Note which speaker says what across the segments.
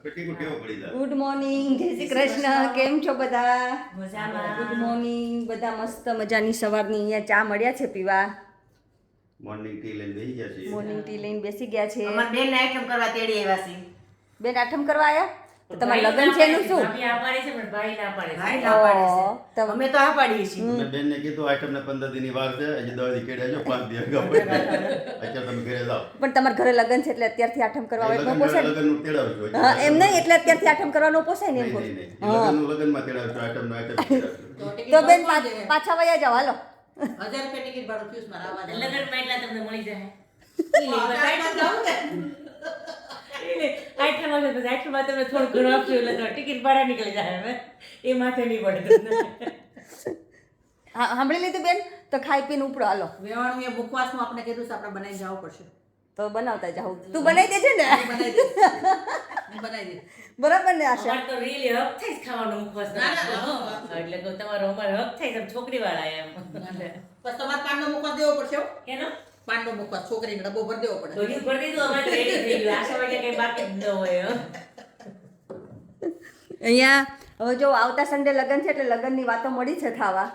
Speaker 1: Good morning, જય શ્રી કૃષ્ણ. કેમ છો બધા?
Speaker 2: મજામાં.
Speaker 1: Good morning. બધા મસ્ત મજાની સવારની અહીંયા ચા મળ્યા છે પીવા.
Speaker 3: મોર્નિંગ ટી લઈને બેસી ગયા છીએ.
Speaker 1: મોર્નિંગ ટી લઈને બેસી ગયા છે.
Speaker 2: અમાર બેન આઈટમ કરવા તેડી આવ્યા છે.
Speaker 1: બેન આઠમ કરવા આવ્યા? તો તમારું લગ્ન છે એનું શું?
Speaker 4: ભાભી આ પાડે છે પણ ભાઈ ના પાડે છે.
Speaker 2: ભાઈ ના પાડે
Speaker 1: ઓહ,
Speaker 2: છે.
Speaker 1: તો-
Speaker 2: અમે તો આ પાડીએ છીએ.
Speaker 3: મેં બેનને કીધું આઈટમને 15 દીની વાર છે, હજી 10 દી કેડે જો 5 દી અગાઉ અત્યારે તમે ઘરે જાઓ.
Speaker 1: પણ તમારા ઘરે લગ્ન છે એટલે અત્યારથી આઠમ કરવા આવે તો
Speaker 3: લગ્ન
Speaker 1: પોસાય ને?
Speaker 3: લગ્નનું તેડાવજો.
Speaker 1: હા, એમ નહીં એટલે અત્યારથી આઠમ કરવાનો પોસાય ને એમ
Speaker 3: નહીં,
Speaker 1: કહું.
Speaker 3: નહીં, નહીં.
Speaker 1: હા.
Speaker 3: લગ્નનું લગ્નમાં તેડાવજો, આઈટમનું આઈટમ તેડાવજો.
Speaker 1: તો બેન પાછા વયા જાઓ, હાલો.
Speaker 2: 1000 રૂપિયા ટિકિટ ભાડું થયું છે મારા આવા જવાનું.
Speaker 4: લગ્નમાં એટલા તમને મળી જાય.
Speaker 2: આઈટમ જાવું ને?
Speaker 4: આઈટમમાં છે, પછી આઈટમમાં તમે થોડું ઘણું આપશો એટલે તો ટિકિટ ભાડા નીકળી જાય હવે. એ માથે નહીં પડે તમને.
Speaker 1: હા, સાંભળી લીધું બેન? તો ખાઈ પીને ઉપડો, હાલો.
Speaker 2: વેવાણું એ મુખવાસનું આપણે કીધું છે, આપણે બનાવીને જવું પડશે.
Speaker 1: તો બનાવતા જાઉં. તું બનાવી દેજે ને?
Speaker 2: હું બનાવી દઈશ. હું બનાવી દઈશ.
Speaker 1: બરાબર ને આશા?
Speaker 4: અમારે તો really હક થાય છે ખાવાનું મુખવાસ
Speaker 2: ના, ના,
Speaker 4: બનાવવાનો.
Speaker 2: હા.
Speaker 4: એટલે કહું તમારો અમારે હક થાય છે, છોકરીવાળા એમ.
Speaker 2: બસ તમારે પાનનો મુખવાસ દેવો પડશે હો.
Speaker 4: કેનો?
Speaker 2: પાનનો મુખવાસ છોકરીને ડબ્બો ભરી દેવો પડે.
Speaker 4: બધું કરી દીધું, અમારે તો ready થઈ ગયું. આશા વાગ્યા કંઈ બાકી જ ન હોય હો.
Speaker 1: અહીંયા હવે જો આવતા સન્ડે લગ્ન છે એટલે લગ્નની વાતો મળી છે થાવા.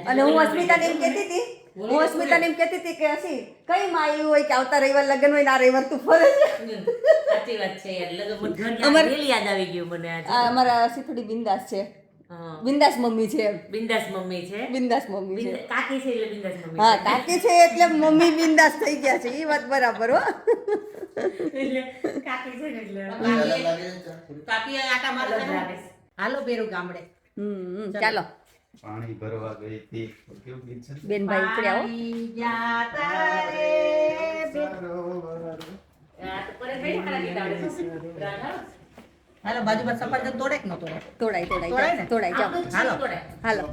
Speaker 1: અને હું અસ્મિતાને એમ કહેતી હતી કે હસી કઈ માં એવું હોય કે આવતા રવિવાર લગ્ન હોય ને આ રવિવાર તું ફરે છે.
Speaker 4: સાચી વાત છે યાર. લગન ઘર really યાદ આવી ગયું મને આજે.
Speaker 1: આ અમારા હસી થોડી બિંદાસ છે,
Speaker 4: હા.
Speaker 1: બિંદાસ મમ્મી છે એમ.
Speaker 4: બિંદાસ મમ્મી છે.
Speaker 1: બિંદાસ મમ્મી છે.
Speaker 4: કાકી છે એટલે બિંદાસ મમ્મી
Speaker 1: હા,
Speaker 4: છે.
Speaker 1: કાકી છે એટલે મમ્મી બિંદાસ થઈ ગયા છે. એ વાત બરાબર હો.
Speaker 4: એટલે કાકી છે ને એટલે
Speaker 2: કાકી આટા મારે છે ને? હાલો બેરું ગામડે.
Speaker 1: ચાલો
Speaker 3: પાણી ભરવા ગઈ હતી. કેવું ગીત છે?
Speaker 1: બેનભાઈ ઉપડ્યા હો.
Speaker 2: પાણી જાતા રે
Speaker 3: સરોવર.
Speaker 4: આ તો પરેશભાઈ ખાલી ગીત આવડે છે. રાધા?
Speaker 2: હાલો બાજુમાં સફરજન તોડે કે ન તોડે?
Speaker 1: તોડાય
Speaker 2: તોડાય ને?
Speaker 1: તોડાય જાઓ.
Speaker 4: આપણું જ
Speaker 2: હાલો.
Speaker 4: તોડે.
Speaker 1: હાલો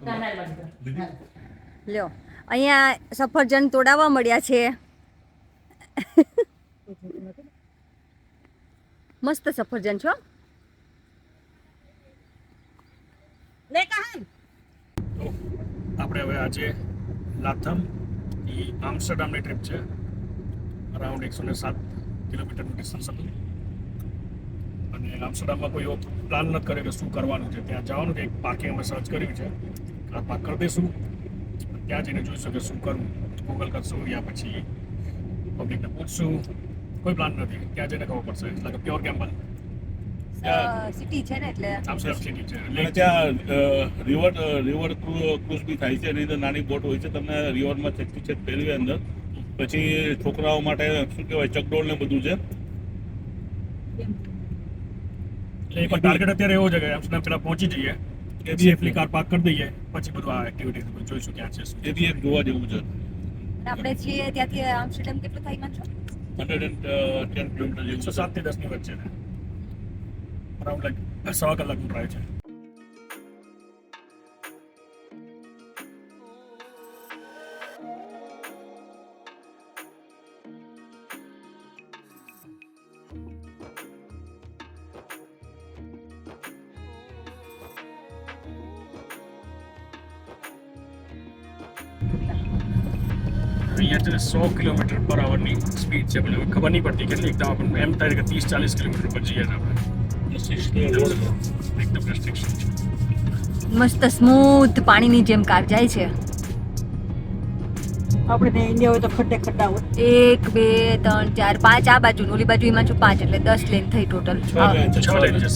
Speaker 4: કાનાલ બાજુ.
Speaker 1: લ્યો, અહીંયા સફરજન તોડાવવા મળ્યા છે. મસ્ત સફરજન છો.
Speaker 2: લે કહન
Speaker 5: આપણે હવે આજે લાથમ એ આમસ્ટરડામની ટ્રીપ છે. અરાઉન્ડ 107 કિલોમીટરનું ડિસ્ટન્સ હતું અને આમસ્ટરડામમાં કોઈ એવો પ્લાન નથી કર્યો કે શું કરવાનું છે. ત્યાં જવાનું છે, એક પાર્કિંગ અમે સર્ચ કર્યું છે, કાર પાર્ક કરી દઈશું, ત્યાં જઈને જોઈશું કે શું કરવું. ગૂગલ કરશું યા પછી પબ્લિકને પૂછશું, કોઈ પ્લાન નથી. ત્યાં જઈને ખબર પડશે. એટલે કે પ્યોર ગેમ્બલ.
Speaker 1: સિટી છે ને એટલે
Speaker 5: આમસ્ટરડામ સિટી છે
Speaker 6: અને
Speaker 5: એટલે
Speaker 6: ત્યાં રિવર ક્રુઝ બી થાય છે. એની અંદર નાની બોટ હોય છે, તમને રિવરમાં છેકથી છેક ફેરવે અંદર. પછી છોકરાઓ માટે શું કહેવાય ચકડોળ ને બધું છે.
Speaker 5: એક ટાર્ગેટ અત્યારે એવો છે કે આમસ્ટરડામ પેલા પહોંચી જઈએ,
Speaker 6: એ બી
Speaker 5: સેફલી કાર પાર્ક કરી દઈએ, પછી બધું આ એક્ટિવિટી જોઈશું ક્યાં છે શું.
Speaker 6: એ બી એક જોવા જેવું છે.
Speaker 1: આપણે છીએ ત્યાંથી આમસ્ટરડમ કેટલું થાય માનશો?
Speaker 6: 110 કિલોમીટર જેવું છે.
Speaker 5: 107 થી 10 ની વચ્ચે છે. અરાઉન્ડ લાઈક 1.5 કલાકનું ડ્રાઈવ છે. અહીંયા છે 100 કિલોમીટર પર આવરની સ્પીડ છે, પણ હવે ખબર નહીં પડતી કેટલી. એકદમ આપણને એમ થાય કે 30-40 કિલોમીટર પર જઈએ છીએ આપણે. એકદમ રેસ્ટ્રિક્શન છે.
Speaker 1: મસ્ત સ્મૂથ પાણીની જેમ કાર જાય છે.
Speaker 2: આપણે ત્યાં ઇન્ડિયા હોય તો ખડ્ડે ખડ્ડા હોય.
Speaker 1: 1 2 3 4 5 આ બાજુ ઓલી બાજુ એમાં 5 એટલે 10 લેન થઈ ટોટલ.
Speaker 5: 6 લેન છે,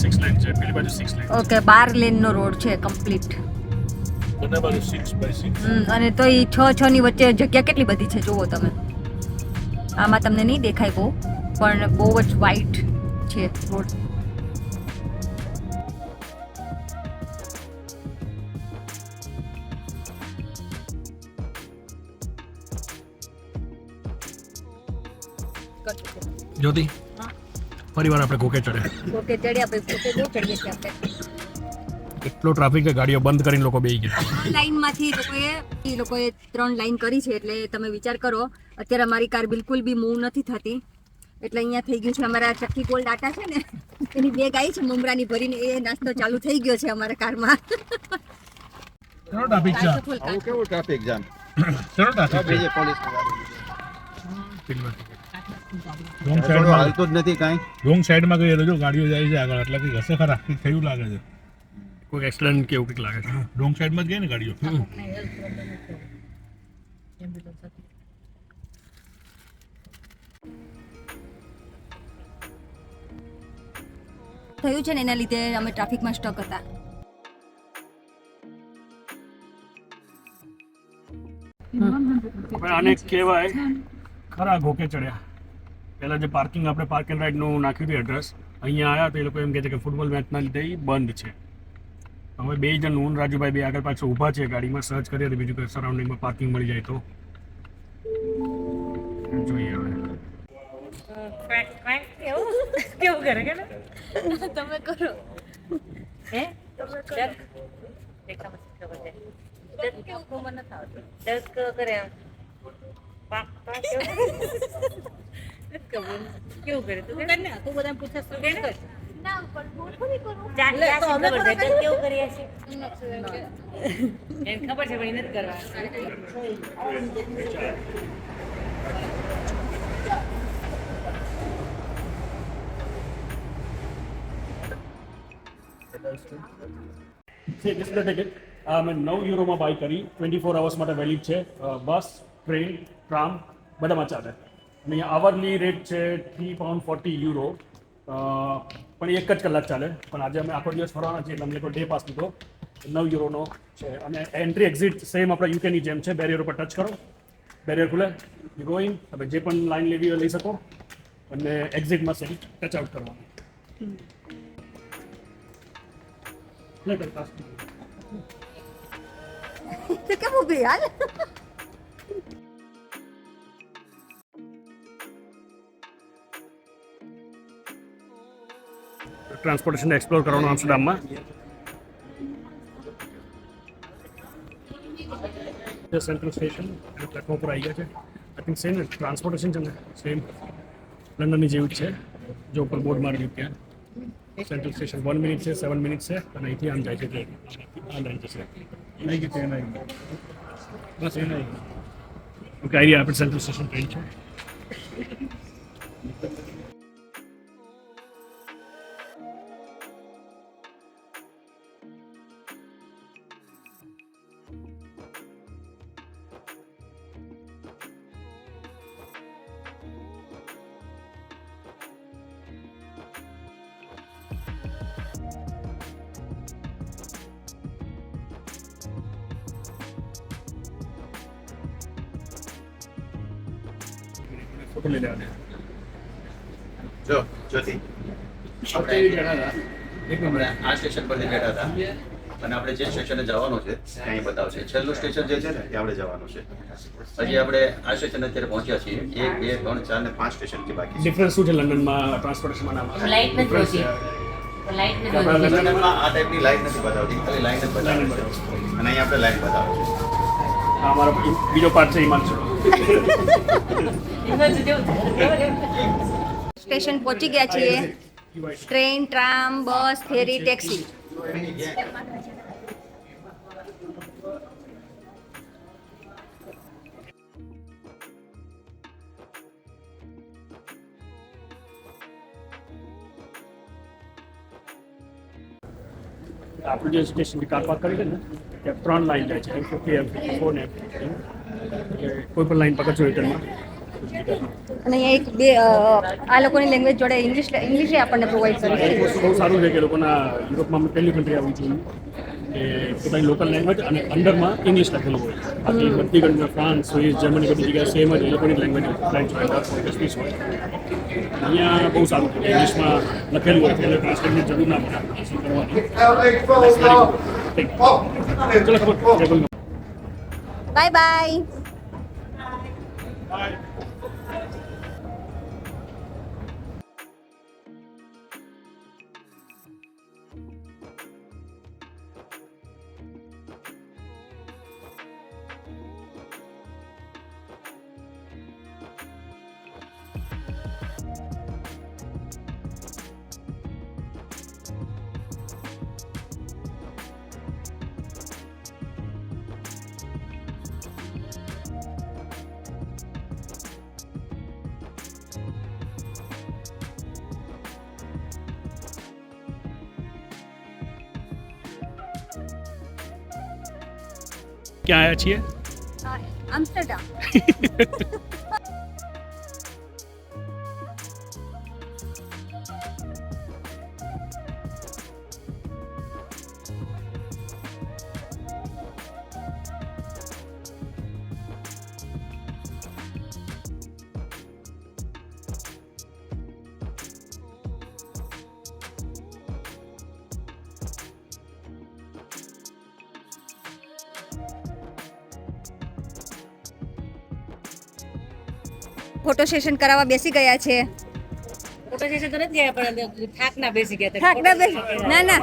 Speaker 5: 6 લેન છે, પેલી બાજુ 6 લેન.
Speaker 1: ઓકે, 12 લેન નો રોડ છે કમ્પ્લીટ.
Speaker 6: બંને બાજુ 6x6.
Speaker 1: અને તો એ 6 ની વચ્ચે જગ્યા કેટલી બધી છે જુઓ તમે. આમાં તમને નહીં દેખાય બહુ, પણ બહુ જ વાઇટ છે રોડ.
Speaker 5: જ્યોતિ, ફરીવાર આપણે કોકે ચડ્યા.
Speaker 1: ઓકે, ચડ્યા પછી ઓકે બહુ ચડીએ છીએ આપણે.
Speaker 5: એટલો ટ્રાફિક કે ગાડીઓ બંધ કરીને લોકો બેસી ગયા.
Speaker 1: લાઈનમાંથી લોકોએ 3 લાઈન કરી છે એટલે તમે વિચાર કરો. અત્યારે અમારી કાર બિલકુલ બી મૂવ નથી થતી એટલે અહીંયા થઈ ગયું છે અમારા ચક્કી ગોલ્ડ આટા છે ને એની બેગ આવી છે મમરાની ભરીને, એ નાસ્તો ચાલુ થઈ ગયો છે અમારા કારમાં.
Speaker 5: ચલો ટ્રાફિક છે.
Speaker 3: આવું કેવું ટ્રાફિક જામ?
Speaker 5: ચલો ટ્રાફિક છે.
Speaker 3: બીજે પોલીસ
Speaker 5: પેલી વાત.
Speaker 6: રોંગ
Speaker 3: થોડું
Speaker 6: સાઈડમાં
Speaker 3: હાલતું જ નથી કાંઈ.
Speaker 6: રોંગ સાઈડમાં ગઈ જો ગાડીઓ જાય છે આગળ એટલે કંઈક હશે ખરા કંઈક થયું લાગે છે.
Speaker 5: કોઈ એક્સિડન્ટ કે એવું કંઈક લાગે છે.
Speaker 6: રોંગ સાઈડમાં જ ગઈ ને ગાડીઓ.
Speaker 1: થયું છે ને એના લીધે અમે ટ્રાફિકમાં સ્ટક હતા.
Speaker 5: હવે આને કહેવાય ખરા ઘોકે ચડ્યા. પહેલાં જે પાર્કિંગ આપણે પાર્ક એન્ડ રાઇડનું નાખ્યું હતું એડ્રેસ, અહીંયા આવ્યા તો એ લોકો એમ કહે છે કે ફૂટબોલ મેચના લીધે ઈ બંધ છે. હવે બે જણ હું રાજુભાઈ બે આગળ પાછળ ઊભા છે ગાડીમાં, સર્ચ કરીએ તો બીજું કંઈ સરાઉન્ડિંગમાં પાર્કિંગ મળી જાય તો જોઈએ હવે.
Speaker 4: કેવું કરે કે
Speaker 1: તમે કરો.
Speaker 4: હે દેખામાં ખબર છે કેવું મને નથી આવતું. ડક કરે આમ. પાક પાક કેવું કરે તું કરે ને તું બધા પૂછસ તું કરે
Speaker 1: ના પણ હું થોડી કરું.
Speaker 4: ખબર છે ડક કેવું કરીએ છે એને ખબર છે પણ એ નથી કરવા.
Speaker 5: ડિસ્પ્લે ટિકિટ મેં €9 બાય કરી. 24 અવર્સ માટે વેલિડ છે. બસ, ટ્રેન, ટ્રામ બધામાં ચાલે. અને અહીંયા આવરલી રેટ છે €3.40. પણ એક જ કલાક ચાલે. પણ આજે અમે આખો દિવસ ફરવાના છીએ એટલે અમને લોકો ડે પાસ લીધો. €9 છે. અને એન્ટ્રી એક્ઝિટ સેમ આપણા યુકેની જેમ છે. બેરિયર ઉપર ટચ કરો, બેરિયર ખુલે, યુ ગો ઇન. તમે જે પણ લાઈન લેવી હોય લઈ શકો. અને એક્ઝિટમાં સેમ ટચ આઉટ કરવાનું.
Speaker 1: તો કેમ ઊભી હાલ.
Speaker 5: ટ્રાન્સપોર્ટેશન એક્સપ્લોર કરવાનું આમ્સ્ટરડામમાં. સેન્ટ્રલ સ્ટેશન પ્લેટફોર્મ પર આવી ગયા છે. આઈ થિંક સેમ ટ્રાન્સપોર્ટેશન છે ને સેમ લંડનની જેવું જ છે. જો ઉપર બોર્ડ મારેલું ત્યાં સેન્ટ્રલ સ્ટેશન 1 મિનિટ છે, 7 મિનિટ છે અને અહીંથી આમ જાય છે ટ્રેન. આ લાઈન જશે નહીં કે ટ્રેન આવી બસ એ નહીં. ઓકે આઈડિયા આપણે સેન્ટ્રલ સ્ટેશન ટ્રેન છે. ફોટો લઈ લેવા દે.
Speaker 3: જો જ્યોતિ,
Speaker 5: આપણે એક નંબર
Speaker 3: આ સ્ટેશન પરથી બેઠા હતા અને આપણે જે સ્ટેશને જવાનું છે ત્યાં બતાવશે. છેલ્લું સ્ટેશન જે છે ને ત્યાં આપણે જવાનું છે. હજી આપણે આ સ્ટેશન અત્યારે પહોંચ્યા છીએ. 1, 2, 3, 4 ને 5 સ્ટેશન કે બાકી છે.
Speaker 5: ડિફરન્સ શું છે લંડનમાં ટ્રાન્સપોર્ટેશનમાં નામ?
Speaker 4: લાઈટ નથી
Speaker 5: ડિફરન્સ
Speaker 4: હોતી.
Speaker 5: છે.
Speaker 4: લાઈટ નથી
Speaker 5: આપણા
Speaker 4: હોતી.
Speaker 3: લંડનમાં આ ટાઈપની લાઈન નથી બતાવતી, ખાલી લાઈન જ બતાવે છે. અને અહીંયા આપણે લાઈન બતાવે છે.
Speaker 5: આ અમારો બીજો પાર્ટ છે હિમાંશુ.
Speaker 4: એમાં જ જેવું
Speaker 1: સ્ટેશન પહોંચી ગયા છીએ. ટ્રેન, ટ્રામ, બસ, ફેરી, ટેક્સી.
Speaker 5: આપણું જે સ્ટેશનની કાર પાર્ક કરી છે ને ત્યાં 3 લાઈન જાય છે, M50, M54 ને M50. એટલે કોઈ પણ લાઈન પકડશો રિટર્નમાં.
Speaker 1: અને અહીંયા એક બે આ લોકોની લેંગ્વેજ જોડે ઇંગ્લિશ આપણને પ્રોવાઈડ કરી
Speaker 5: એક
Speaker 1: છે.
Speaker 5: વસ્તુ બહુ સારું છે કે લોકોના યુરોપમાં પહેલી કન્ટ્રી આવી જોઈએ કે પોતાની લોકલ લેંગ્વેજ અને અંડરમાં ઇંગ્લિશ લખેલું હોય. બાકી બધી કન્ટ્રી ફ્રાન્સ, સ્વિસ, જર્મની બધી જગ્યાએ સેમ જ એ લોકોની લેંગ્વેજ ફ્રેન્ચ હોય, ડચ હોય, સ્પેનિશ હોય. અહીંયા બહુ સારું છે ઇંગ્લિશમાં લખેલું હોય એટલે ટ્રાન્સલેટની જરૂર ના પડે શું કરવાની. ચલો ખબર.
Speaker 1: Bye bye.
Speaker 5: ક્યાં આવ્યા છીએ?
Speaker 1: આમ્સ્ટરડામ. ફોટો સેશન કરાવવા બેસી ગયા છે.
Speaker 4: ફોટો સેશન તો નથી ગયા પણ થાક ના બેસી ગયા
Speaker 1: થાક ના બેસી ના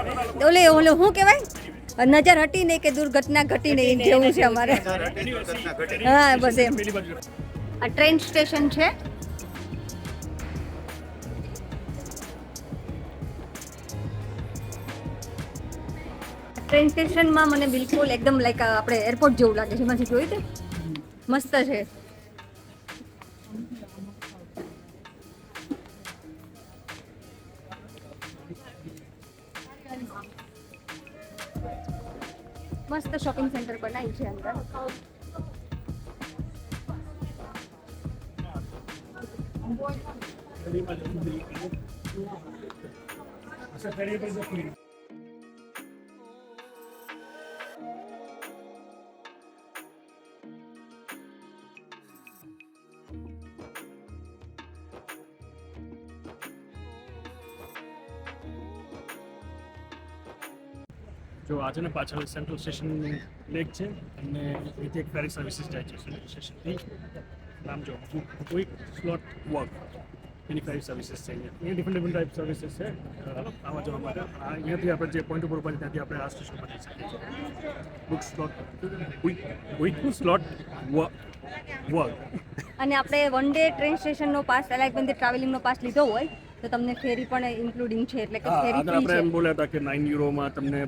Speaker 1: ઓલે શું કહેવાય, નજર હટી નહીં કે દુર્ઘટના ઘટી નહીં જેવું છે અમારે. હા બસ એમ. આ ટ્રેન સ્ટેશન છે. ટ્રેન સ્ટેશનમાં મને બિલકુલ એકદમ લાઈક આપણે એરપોર્ટ જેવું લાગે છે. એમાંથી જોઈ તે મસ્ત છે. મસ્ત શોપિંગ સેન્ટર બનાવ્યું છે અંદર.
Speaker 5: જો આજે ને પાછળ સેન્ટ્રલ સ્ટેશન લેક છે અને અહીંથી એક ફેરી સર્વિસીસ જાય છે સેન્ટ્રલ સ્ટેશનથી. નામ જો ક્વિક સ્લોટ વર્ક એની ફેરી સર્વિસીસ છે. અહીંયા ડિફરન્ટ ટાઈપ સર્વિસીસ છે આવા જવા માટે. અહીંયાથી આપણે જે પોઈન્ટ ઉપર ઉભા છે ત્યાંથી આપણે આ સ્ટેશન પર જઈ શકીએ છીએ. Quick slot work.
Speaker 1: અને આપણે વન ડે ટ્રેન સ્ટેશનનો પાસ લાઈક બંધ ટ્રાવેલિંગનો પાસ લીધો હોય તો તમને ફેરી પણ ઇન્ક્લુડિંગ છે, એટલે કે ફેરી
Speaker 5: આગળ
Speaker 1: ફ્રી
Speaker 5: આપણે
Speaker 1: છે.
Speaker 5: એમ બોલ્યા હતા કે 9 યુરોમાં તમને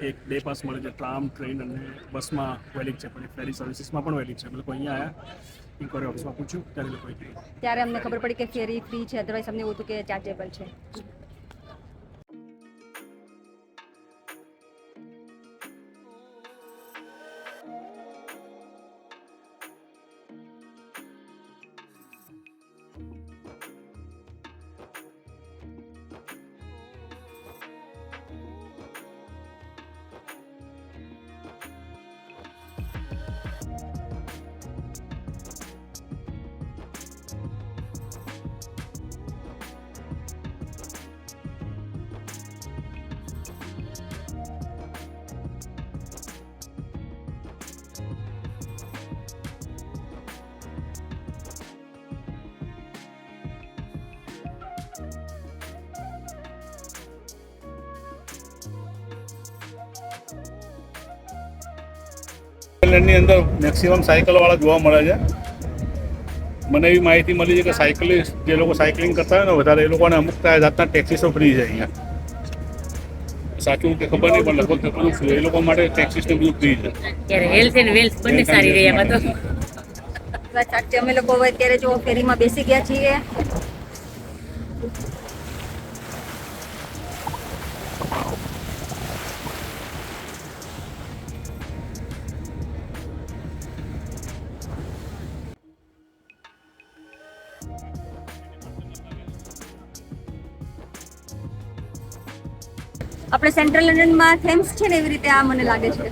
Speaker 5: એક ડે પાસ મળે છે. ટ્રામ, ટ્રેન અને બસમાં વેલિડ છે, પણ ફેરી સર્વિસીસમાં પણ વેલિડ છે. લોકો અહીંયા આવ્યા, ઇન્કવાયરી ઓફિસમાં પૂછ્યું ત્યારે લોકોએ કીધું.
Speaker 1: ત્યારે અમને ખબર પડી કે ફેરી ફ્રી છે, અધરવાઇઝ અમને એવું હતું કે ચાર્જેબલ છે.
Speaker 6: ની અંદર મેક્સિમમ સાયકલ વાળા જોવા મળે છે. મને એવી માહિતી મળી છે કે સાયકલિસ્ટ જે લોકો સાયકલિંગ કરતા હોય ને વધારે એ લોકોને અમુક જાતના ટેક્સીસો ફ્રી છે અહીંયા. સાચું કે ખબર નહીં પણ લગભગ બધું એ લોકો માટે ટેક્સીસ ને બધું ફ્રી છે.
Speaker 4: ત્યારે હેલ્થ એન્ડ વેલ્થ બંને સારી રહી એમાં તો.
Speaker 1: બસ સાચે અમે લોકો હવે અત્યારે જો ફેરીમાં બેસી ગયા છીએ. આપણે સેન્ટ્રલ લંડનમાં થેમ્સ છે ને એવી રીતે આ મને લાગે છે.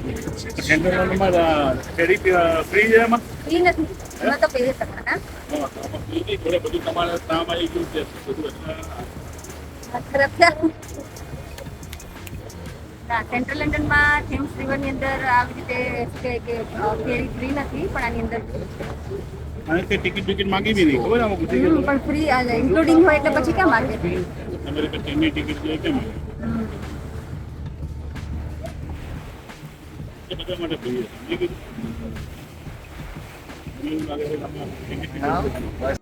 Speaker 6: સેન્ટ્રલ લંડનમાં ફેરી ફ્રી છે એમાં.
Speaker 1: એ નથી એમાં તો પહેરી શકવાના.
Speaker 6: બધું તમારે કામ આવી ગયું છે બધું.
Speaker 1: ખરાબ થયા. સેન્ટ્રલ લંડનમાં થેમ્સ રિવરની અંદર આવી રીતે શું કહે કે ફેરી ફ્રી નથી, પણ આની અંદર
Speaker 6: અને તે ટિકિટ માંગી બી નહીં ખબર આમાં પૂછી ગયો
Speaker 1: પણ ફ્રી ઇન્ક્લુડિંગ હોય એટલે પછી કેમ માગે?
Speaker 6: અમેરિકન ટ્રેનની ટિકિટ જોઈએ કેમ એ બધા માટે ફ્રી છે. સમજી ગયું? એવું લાગે છે કે તમે ટિકિટ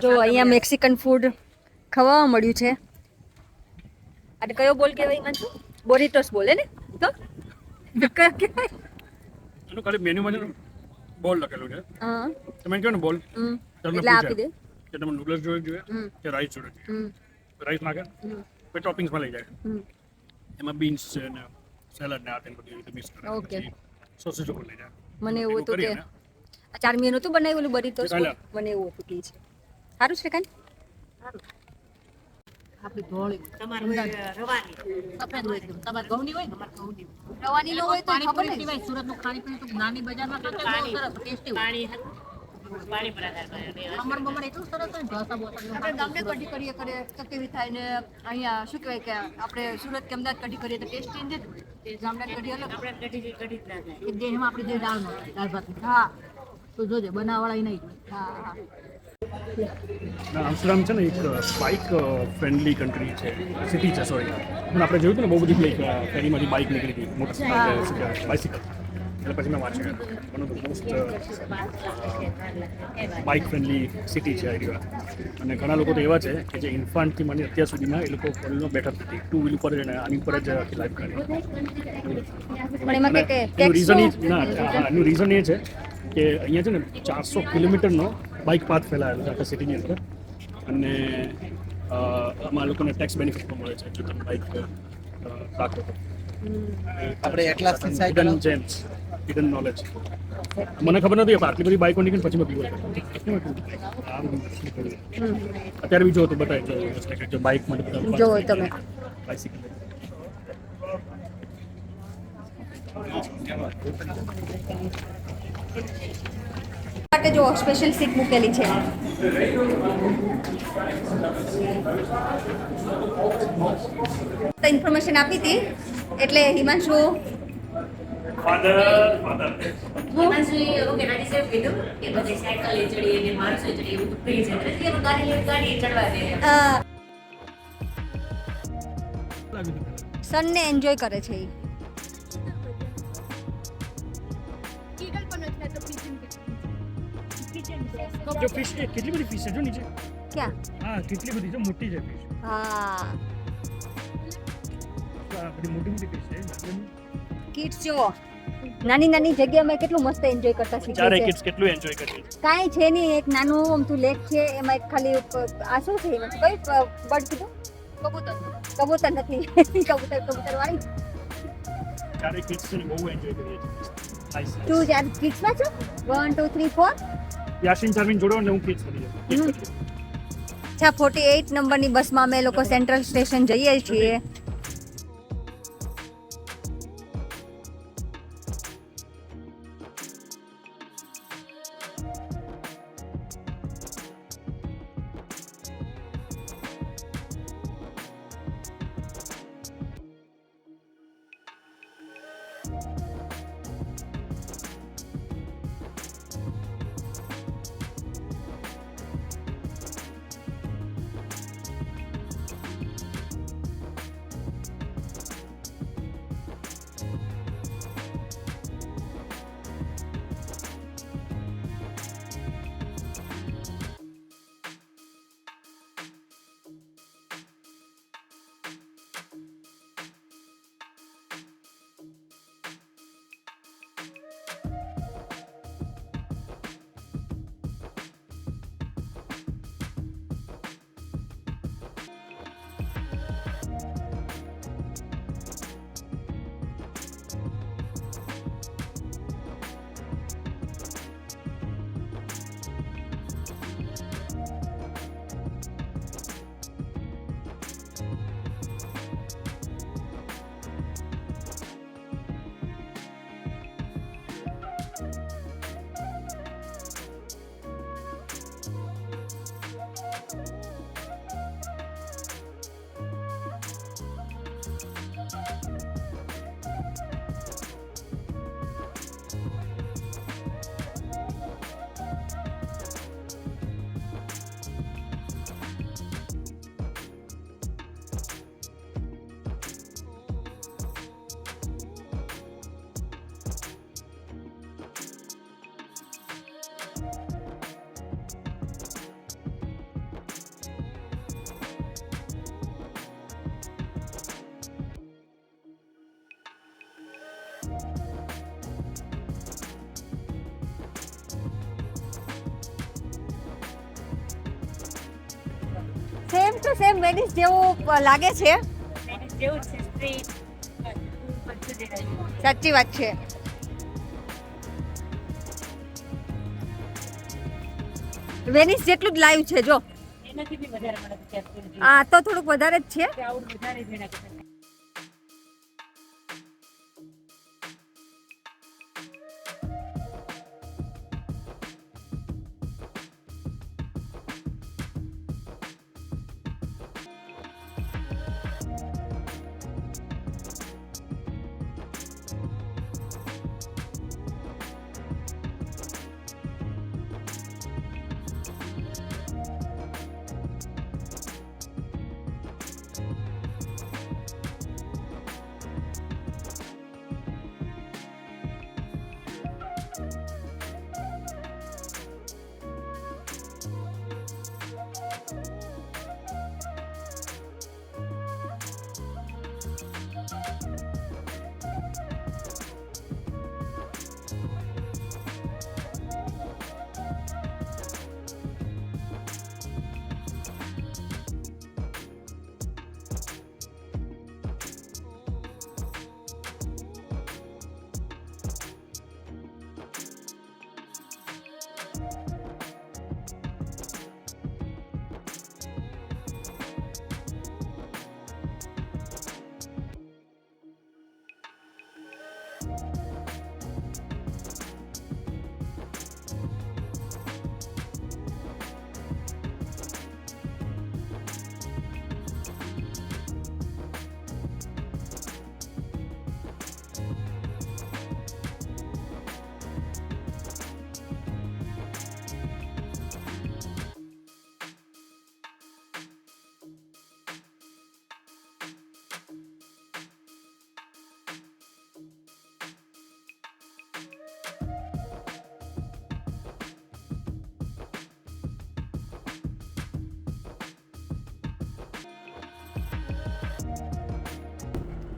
Speaker 1: જો અહીંયા મેક્સિકન ફૂડ ખાવા મળ્યું છે. અને કયો બોલ કહેવાય હિમાંશુ? બોરિટોસ બોલે ને તો કયો કહેવાય?
Speaker 5: એનું ખાલી મેન્યુમાં બોલ લખેલું છે.
Speaker 1: હા
Speaker 5: તમે કહો ને બોલ તમને
Speaker 1: એટલે આપી દે.
Speaker 5: કે તમે નૂડલ્સ જોઈએ કે રાઈસ જોઈએ. રાઈસ નાખે પછી ટોપિંગ્સમાં લઈ જાય. એમાં બીન્સ છે ને સેલડ ને આ તે બધું મિક્સ કરે.
Speaker 1: Okay.
Speaker 5: સોસેજ ઉપર લઈ જાય.
Speaker 1: મને એવું હતું કે
Speaker 5: કરીએ ને.
Speaker 1: આ ચારમી નહોતું બનાવ્યું બરીટોસ.
Speaker 5: કાલે.
Speaker 1: મને એવું હતું કે છે સારું છે કાંઈ
Speaker 4: તમારે રવાની
Speaker 2: સફેદ હોય એકદમ. તમારે ઘઉંની હોય ને? અમારે ઘઉંની હોય.
Speaker 1: રવાની ન હોય તો ખબર
Speaker 2: પાણીપુરી
Speaker 1: નહીં.
Speaker 2: સિવાય સુરતનું ખાણીપીણી તો નાની બજારમાં કરતા બહુ સરસ ટેસ્ટી હોય.
Speaker 4: પાણી પર આધાર કરે.
Speaker 2: ખમણ બમણ એટલું સરસ હોય ને, ઢોસા બોસા
Speaker 1: આપણે ગામને કઢી કરીએ કરે તો કેવી થાય ને અહીંયા શું કહેવાય કે આપણે સુરત કે અમદાવાદ કઢી કરીએ તો ટેસ્ટ ચેન્જ જ હોય. ગામડાની કઢી અલગ.
Speaker 4: આપણે કઢી જ ના થાય.
Speaker 2: એક જે એમાં આપણી જે દાળ ભાત
Speaker 1: હા
Speaker 2: તો જોજે બનાવવાળા નહીં.
Speaker 1: હા હા
Speaker 5: આમસ્ટરડામ છે ને એક બાઇક ફ્રેન્ડલી કન્ટ્રી છે, સિટી છે સોરી. પણ આપણે જોયું હતું ને બહુ બધી ફેરીમાંથી બાઇક નીકળી ગઈ, મોટર બાઇસિકલ. એટલે પછી મેં વાંચ્યું one of the most bike friendly city છે એરિયા. અને ઘણા લોકો તો એવા છે કે જે ઇન્ફાન્ટથી મને અત્યાર સુધીમાં એ લોકો ફોરનો બેટર નથી, ટુ વ્હીલ ઉપર જ આની ઉપર જ આખી લાઈફ કાઢી.
Speaker 1: પણ એમાં કે
Speaker 5: એનું રીઝન એ એનું રીઝન એ છે કે અહીંયા છે ને 400 કિલોમીટરનો બાઇક પાથ ફેલાયેલો છે આખા સિટીની અંદર. અને આમાં લોકોને ટેક્સ બેનિફિટ પણ મળે છે જો તમે બાઇક રાખો તો.
Speaker 7: આપણે એકલા
Speaker 5: હિડન જેમ્સ, હિડન નોલેજ. મને ખબર નથી આટલી બધી બાઇકો નીકળી પછી મેં પીવો અત્યારે બી જો તો બતાવી બાઇક માટે
Speaker 1: જો તમે
Speaker 5: બાઇસિકલ.
Speaker 1: માટે જો સ્પેશિયલ સીટ મૂકેલી છે. તો ઇન્ફોર્મેશન આપી હતી એટલે હિમાંશુ
Speaker 5: ફાધર
Speaker 4: હિમાંશુએ એવું કે નાની સાહેબ કીધું કે બધી સાયકલ એ ચડી અને માણસો ચડી એવું ફ્રી છે. એટલે એનું ગાડી ચડવા દે.
Speaker 1: સનને એન્જોય કરે છે ઈ.
Speaker 5: જો ફિશ કેટલી બધી ફિશ છે જો નીચે.
Speaker 1: ક્યાં?
Speaker 5: હા કેટલી બધી જો મોટી છે ફિશ.
Speaker 1: હા
Speaker 5: બધી મોટી મોટી ફિશ છે.
Speaker 1: કિડ્સ જો નાની નાની જગ્યામાં કેટલું મસ્ત એન્જોય કરતા
Speaker 5: ચારે
Speaker 1: શીખે છે.
Speaker 5: કિડ્સ કેટલું એન્જોય કરીએ છે.
Speaker 1: કાંઈ છે નહીં, એક નાનું અમથું લેક છે એમાં એક ખાલી આ શું છે એમાં કઈ બર્ડ કીધું? કબૂતર. કબૂતર નથી કબૂતર વાળી.
Speaker 5: ચારે કિડ્સ છે ને બહુ એન્જોય કરીએ છીએ. નાઈસ.
Speaker 1: તું જ્યાં કિડ્સમાં છો 1 2 3 4
Speaker 5: યાસીન ચાર્મિન જોડો ને હું કિડ્સ કરી
Speaker 1: હમ. અચ્છા 48 નંબરની બસમાં અમે લોકો સેન્ટ્રલ સ્ટેશન જઈએ છીએ. સેમ વેનિસ જેવું લાગે છે.
Speaker 4: જેવું જ છે સ્ટ્રીટ બધું જ
Speaker 1: સાચી વાત છે. વેનિસ જેટલું જ લાઈવ છે જો.
Speaker 4: એનાથી બી વધારે મને તો કેપ્સ્યુલ
Speaker 1: આ તો થોડુંક વધારે જ છે.
Speaker 4: ક્રાઉડ વધારે છે એના કરતાં.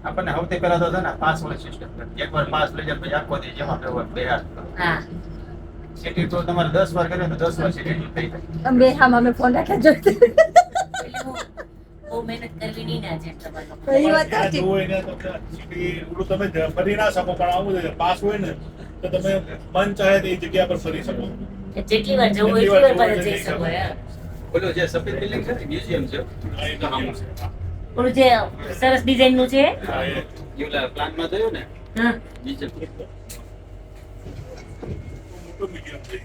Speaker 3: આપણને સૌથી પહેલા તો છે ને પાસ વાળી સિસ્ટમ. એકવાર પાસ લઈ જાય પછી આખો દી જેમાં ફેરવો બે હાથ.
Speaker 4: હા
Speaker 3: સિટી તો તમારે 10 વાર કરે તો 10 વાર સિટી થઈ જાય.
Speaker 1: બે હા અમે ફોન રાખ્યા જોઈતી.
Speaker 4: એટલે બહુ મહેનત કરવી નહીં ને આજે તમારે
Speaker 1: એ વાત સાચી.
Speaker 6: જો એને તો સીટી ઉડું તમે ફરી ના શકો, પણ આવું છે પાસ હોય ને તો તમે મન ચાહે તે જગ્યા પર ફરી શકો.
Speaker 4: જેટલી વાર જવું હોય એટલી વાર પાછા જઈ શકો યાર.
Speaker 3: ઓલું જે સફેદ બિલ્ડિંગ છે ને મ્યુઝિયમ છે.
Speaker 6: આ એક આમ છે.
Speaker 4: ઓલું જે સરસ ડિઝાઇન નું છે
Speaker 6: આ એ
Speaker 3: યુલા પ્લાનમાં જોયું ને
Speaker 4: હા
Speaker 3: નીચે
Speaker 6: મોટું medium છે.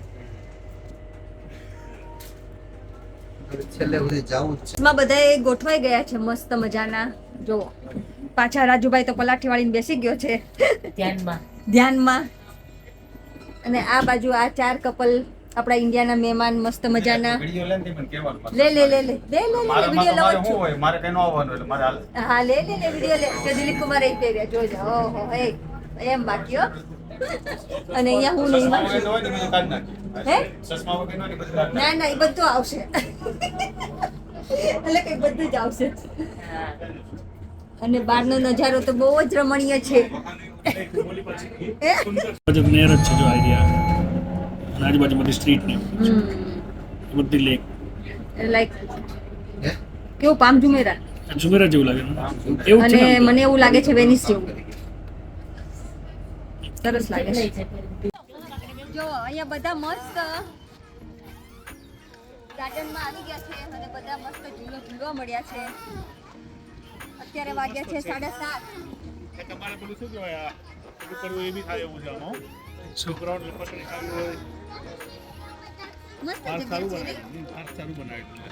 Speaker 7: છેલ્લે સુધી જવું જ છે.
Speaker 1: માં બધાએ ગોઠવાઈ ગયા છે મસ્ત મજાના. જો પાછા રાજુભાઈ તો પલાઠી વાળીને બેસી ગયો છે
Speaker 4: ધ્યાનમાં.
Speaker 1: ધ્યાનમાં. અને આ બાજુ આ 4 કપલ આપણા ઇન્ડિયાના મહેમાન મસ્ત મજાના.
Speaker 3: વિડિયો લે ને તે મને કહેવાનું પાછું.
Speaker 1: લે વિડિયો
Speaker 3: મારે
Speaker 1: લઉં
Speaker 3: શું હોય મારે કઈ ન આવવાનું એટલે મારે હાલ
Speaker 1: હા લે વિડિયો લે કે દિલીપ કુમાર એ પહેર્યા જોજો. ઓહો હે એમ બાકી હો. અને અહીંયા હું નહીં
Speaker 3: ચશ્મા
Speaker 1: માનશું.
Speaker 3: વગર હોય ને બધું કાઢી નાખી.
Speaker 1: હે?
Speaker 3: ચશ્મા વગર હોય ને બધું કાઢી નાખી.
Speaker 1: ના એ બધું આવશે. એટલે કઈ બધું જ આવશે.
Speaker 4: હા
Speaker 1: અને બહારનો નજારો તો બહુ જ રમણીય છે.
Speaker 6: બોલી પછી
Speaker 1: હે?
Speaker 6: સુંદર
Speaker 5: નેર જ છે જો આઈડિયા. અને આજુબાજુ બધી સ્ટ્રીટ ને બધી લેક.
Speaker 1: લાઈક કેવું પામ ઝુમેરા.
Speaker 5: ઝુમેરા જેવું લાગે ને? એવું જ છે
Speaker 1: અને
Speaker 5: ને?
Speaker 1: મને એવું લાગે છે વેનિસ જેવું. સરસ લાગે
Speaker 4: લઈ
Speaker 1: છે.
Speaker 4: જશે.
Speaker 1: જો અહીંયા બધા મસ્ત ગાર્ડનમાં આવી ગયા છે અને બધા મસ્ત ઝૂલવા મળ્યા છે. અત્યારે વાગ્યા છે 7:30.
Speaker 6: તમારે પેલું શું કહેવાય આ પેલું કરવું એ બી થાય એવું છે આમાં. છોકરાઓને પકડી ખાવી હોય
Speaker 1: મસ્ત
Speaker 6: પાર્ક સારું
Speaker 1: જગ્યા છે ને?
Speaker 6: બનાવ્યું. પાર્ક સારું બનાવ્યું છે.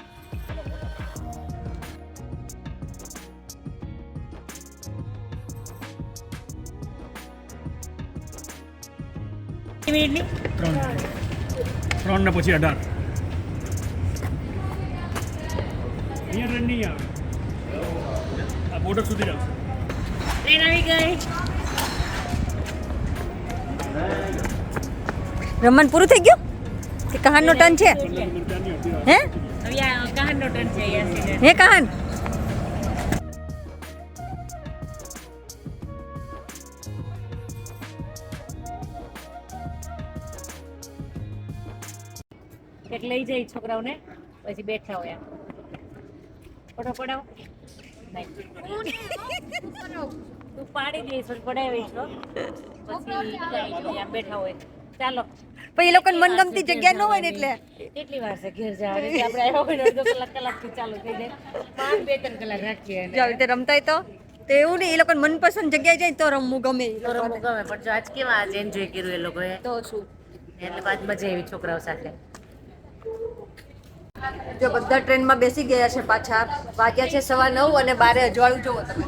Speaker 4: મિનિટની
Speaker 5: 3 ને પછી 18. અહીંયા ટ્રેન નહીં આવે, આ બોર્ડર સુધી જ આવશે.
Speaker 4: ટ્રેન આવી ગઈ.
Speaker 1: રમણ પૂરું થઈ ગયું કે કહાનનો ટર્ન છે? હે
Speaker 4: હવે આ કહાનનો ટર્ન છે અહીંયા
Speaker 1: હે કહાન
Speaker 4: એક લઈ જઈ છોકરાઓને પછી બેઠા હોય ફોટો પડાવો તું પાડી દઈશ પછી પડાવીશ પછી આમ બેઠા હોય ચાલો
Speaker 1: પણ એ લોકોને મનગમતી જગ્યા ન હોય ને એટલે
Speaker 4: કેટલી વાર છે ઘેર જવાની આપણે આવ્યા હોય ને અડધો કલાકથી ચાલુ થઈ જાય 5-2-3 કલાક રાખીએ
Speaker 1: જો આવી રીતે રમતા હોય તો એવું નહીં, એ લોકોને મનપસંદ જગ્યાએ જાય તો રમવું ગમે એ
Speaker 4: તો
Speaker 1: લોકોને.
Speaker 4: રમવું ગમે પણ જો આજ કેવા આજ એન્જોય કર્યું એ લોકોએ
Speaker 1: તો શું
Speaker 4: એટલે બાદ મજા આવી છોકરાઓ સાથે
Speaker 1: જો બધા ટ્રેનમાં બેસી ગયા છે પાછા, વાગ્યા છે 9:15 અને 12 અજવાળું જોવો તમે.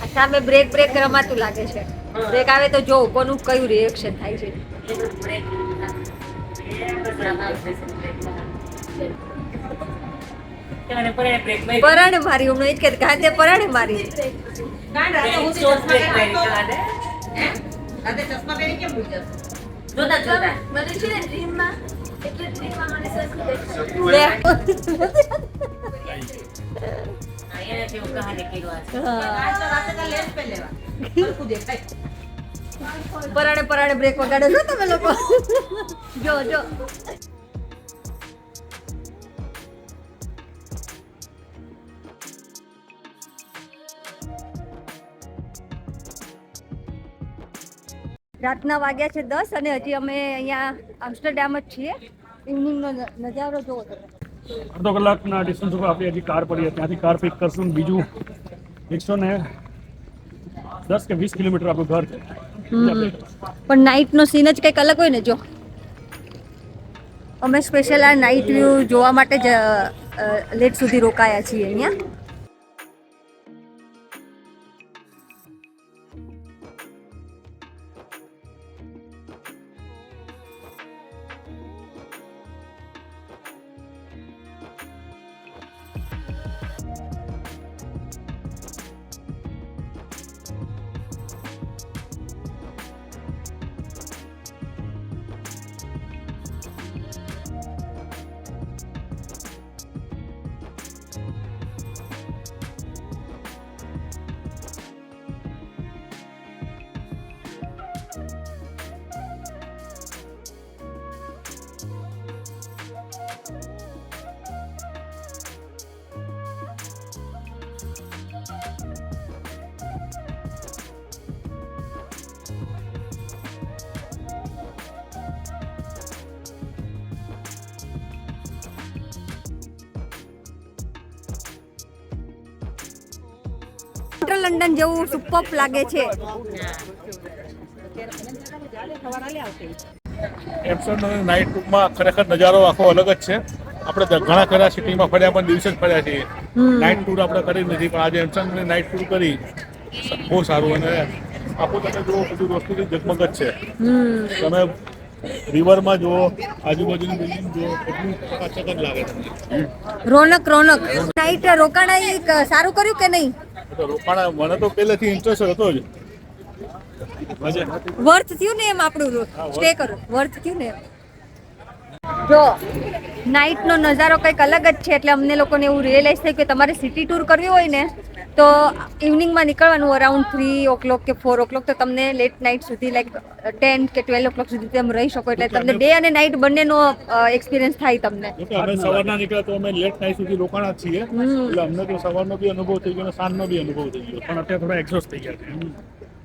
Speaker 1: આ સામે બ્રેક રમાતું લાગે છે. બ્રેક આવે તો જો કોનું કયું રિએક્શન થાય છે. પરાણે મારી હમણાં એ જ કે ગાંધે પરાણે મારી.
Speaker 2: રાતે ચશ્મા પહેરી કેમ ભૂલી જશો?
Speaker 4: જોતા જોતા
Speaker 1: લે.
Speaker 4: એને જેવું કહાની કર્યું આ છે.
Speaker 2: આજ તો રાતે તો લેન્સ પહેરી લેવા. સરખું દેખાય.
Speaker 1: પરાણે બ્રેક વગાડો છો તમે લોકો. જો રાતના વાગ્યા છે 10 અને હજી અમે અહીંયા આમ્સ્ટરડેમ જ છીએ. ઇવનિંગનો નજારો જોવો તમે.
Speaker 5: અડધો કલાકના ડિસ્ટન્સ ઉપર આપણી હજી કાર પડી છે, ત્યાંથી કાર પિક કરશું ને બીજું 110 કે 20 કિલોમીટર આપણું ઘર છે.
Speaker 1: પણ નાઇટનો સીન જ કંઈક અલગ હોય ને. જો અમે સ્પેશિયલ આ નાઇટ વ્યૂ જોવા માટે જ લેટ સુધી રોકાયા છીએ અહીંયા. લંડન જેવું સુપર લાગે છે.
Speaker 6: એમ્સ્ટરડેમ નાઇટ ટૂરમાં ખરેખર નજારો આખો અલગ જ છે. આપણે ઘણા ખરા સિટીમાં ફર્યા પણ દિવસે જ ફર્યા છીએ. નાઇટ ટૂર આપણે કરી નથી, પણ આજે એમ્સ્ટરડેમ નાઇટ ટૂર કરી બહુ સારું. અને આખું તમે જુઓ બધું વસ્તુથી જગમગ જ છે. તમે રિવરમાં જુઓ, આજુબાજુની બિલ્ડિંગ જુઓ, એટલું ચકાચક જ લાગે તમને.
Speaker 1: રોનક નાઇટ રોકાણા સારું કર્યું કે નહીં?
Speaker 6: તો રોકાણા મને તો પહેલેથી ઇન્ટરેસ્ટ હતો જ.
Speaker 1: વર્થ થયું ને એમ આપણું સ્ટે કરો, વર્થ થયું ને એમ. જો નાઇટનો નજારો કંઈક અલગ જ છે. એટલે અમને લોકોને એવું રિયલાઇઝ થયું કે તમારે સિટી ટૂર કરવી હોય ને તો ઇવનિંગમાં નીકળવાનું અરાઉન્ડ 3 o'clock કે 4 o'clock. તો તમને લેટ નાઇટ સુધી લાઈક 10 કે 12 o'clock સુધી તમે રહી શકો. એટલે તમને ડે અને નાઇટ બંનેનો એક્સપિરિયન્સ થાય તમને.
Speaker 6: અમે સવારના નીકળ્યા તો અમે લેટ નાઇટ સુધી રોકાણા જ છીએ. એટલે અમને તો સવારનો બી અનુભવ થઈ ગયો અને સાંજનો બી અનુભવ થઈ ગયો, પણ અત્યારે થોડા એક્ઝોસ્ટ થઈ ગયા છે.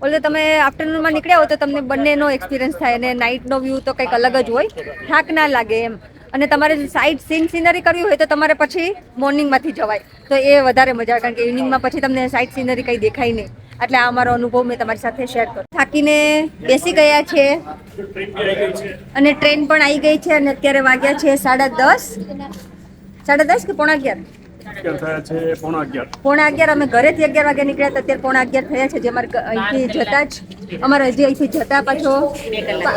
Speaker 1: ઓલે તમે આફ્ટરનૂનમાં નીકળ્યા હોય તો તમને બંનેનો એક્સપિરિયન્સ થાય. અને નાઇટનો વ્યૂ તો કંઈક અલગ જ હોય, થાક ના લાગે એમ. અને તમારે સાઇટ સીનરી કરવી હોય તો તમારે પછી મોર્નિંગમાંથી જવાય તો એ વધારે મજા આવે. કારણ કે ઇવનિંગમાં પછી તમને સાઇટ સીનરી કંઈ દેખાય નહીં. એટલે આ અમારો અનુભવ મેં તમારી સાથે શેર કર્યો. થાકીને બેસી ગયા છે અને ટ્રેન પણ આવી ગઈ છે. અને અત્યારે વાગ્યા છે 10:30 કે 10:15.
Speaker 5: અત્યારે થયા છે 11:15.
Speaker 1: 11:30 અમે ઘરેથી 11 વાગે નીકળ્યા હતા, અત્યારે 11:15 થયા છે. જે અમારે અહીંથી જતા જ અમારે હજી અહીંથી જતા પાછો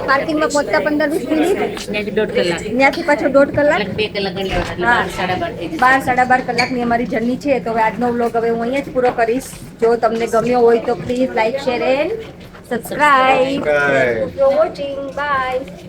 Speaker 1: પાર્કિંગમાં પહોંચતા 15-20 મિનિટ,
Speaker 4: ત્યાંથી 1.5 કલાક
Speaker 1: ત્યાંથી પાછો 1.5 કલાક,
Speaker 4: 2 કલાક ગણી લો એટલે
Speaker 1: હા.
Speaker 4: 12 થઈ જશે.
Speaker 1: 12-12.5 કલાકની અમારી જર્ની છે. તો હવે આજનો વ્લોગ હવે હું અહીંયા જ પૂરો કરીશ. જો તમને ગમ્યો હોય તો please like, share and subscribe.
Speaker 3: Bye.
Speaker 1: Thank you for watching. Bye.